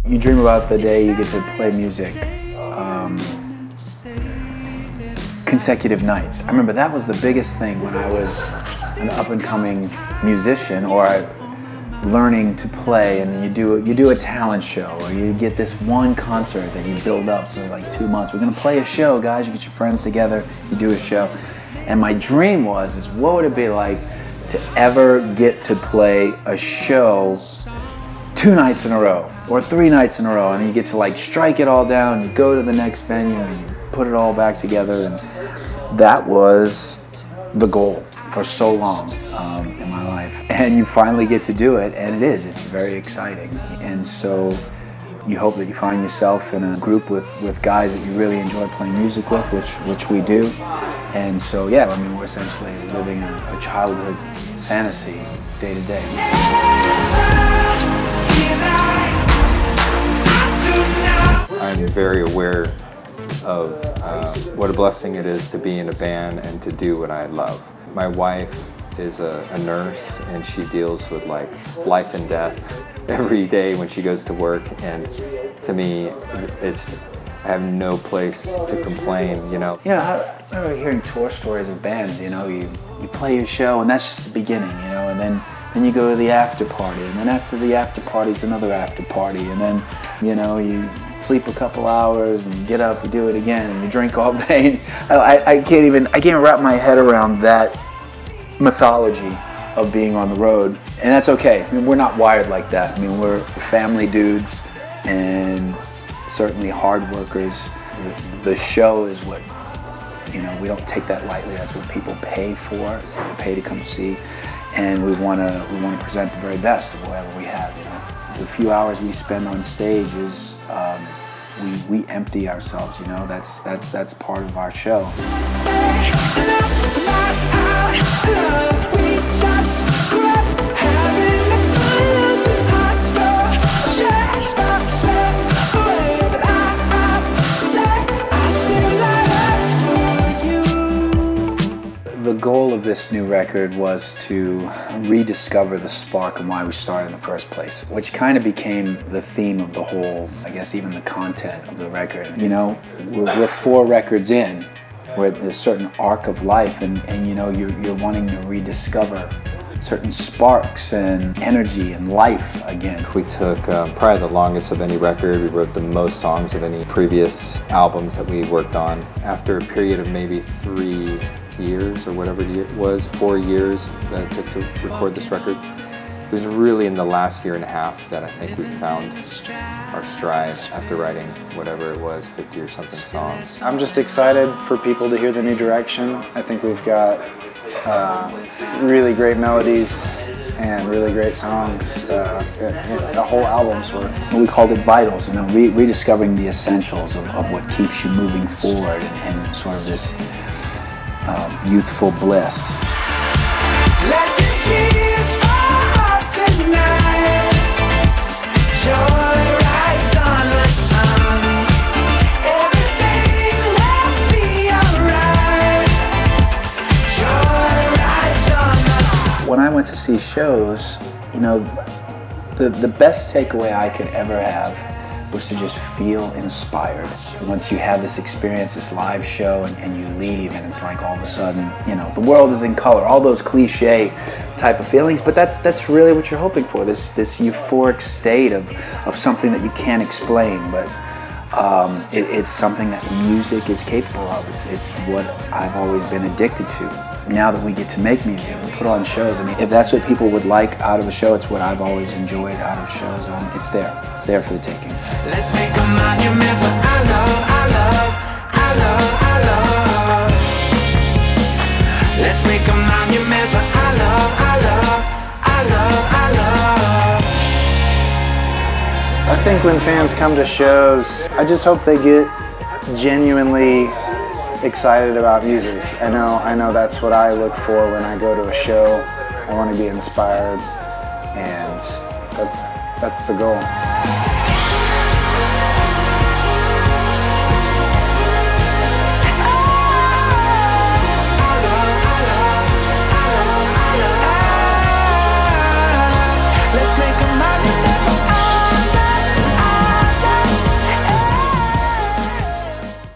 You dream about the day you get to play music consecutive nights. I remember that was the biggest thing when I was an up-and-coming musician, or learning to play, and then you do a talent show, or you get this one concert that you build up for like 2 months. We're gonna play a show, guys. You get your friends together, you do a show. And my dream is what would it be like to ever get to play a show 2 nights in a row or 3 nights in a row, and you get to like strike it all down, you go to the next venue and you put it all back together. And that was the goal for so long in my life, and you finally get to do it, and it's very exciting. And so you hope that you find yourself in a group with guys that you really enjoy playing music with, which we do. And so yeah, I mean, we're essentially living a childhood fantasy day to day. I'm very aware of what a blessing it is to be in a band and to do what I love. My wife is a nurse, and she deals with like life and death every day when she goes to work, and to me I have no place to complain, you know. Yeah, I remember hearing tour stories of bands, you know, you play your show and that's just the beginning, you know, and then you go to the after party, and then after the after party is another after party, and then, you know, you sleep a couple hours and you get up, you do it again, and you drink all day. I can't wrap my head around that mythology of being on the road, and that's okay. I mean, we're not wired like that. I mean, we're family dudes and certainly hard workers. The show is what, you know, we don't take that lightly. That's what people pay for. It's what they pay to come see, and we want to present the very best of whatever we have. You know, the few hours we spend on stage is we empty ourselves. You know, that's part of our show. The goal of this new record was to rediscover the spark and why we started in the first place, which kind of became the theme of the whole, I guess even the content of the record. You know, we're 4 records in, we're at this certain arc of life, and you know, you're wanting to rediscover certain sparks and energy and life again. We took probably the longest of any record. We wrote the most songs of any previous albums that we worked on. After a period of maybe 3 years or whatever it was, 4 years that it took to record this record, it was really in the last 1.5 years that I think we found our stride after writing whatever it was, 50 or something songs. I'm just excited for people to hear the new direction. I think we've got really great melodies and really great songs. The whole album's worth. We called it Vitals, you know, rediscovering the essentials of what keeps you moving forward, and sort of this youthful bliss. Let the tears fall tonight. Joy rise on the sun. Everything will be alright. Joy rise on the sun. When I went to see shows, you know, the best takeaway I could ever have was to just feel inspired. Once you have this experience, this live show, and you leave, and it's like all of a sudden, you know, the world is in color, all those cliche type of feelings, but that's really what you're hoping for, this euphoric state of something that you can't explain, but it's something that music is capable of. It's what I've always been addicted to. Now that we get to make music, we put on shows. I mean, if that's what people would like out of a show, it's what I've always enjoyed out of shows. It's there for the taking. Let's make a monument for our love, our love, our love, our love. Let's make a monument for our love, our love, our love, our love. I think when fans come to shows, I just hope they get genuinely excited about music. I know that's what I look for when I go to a show. I want to be inspired, and that's the goal.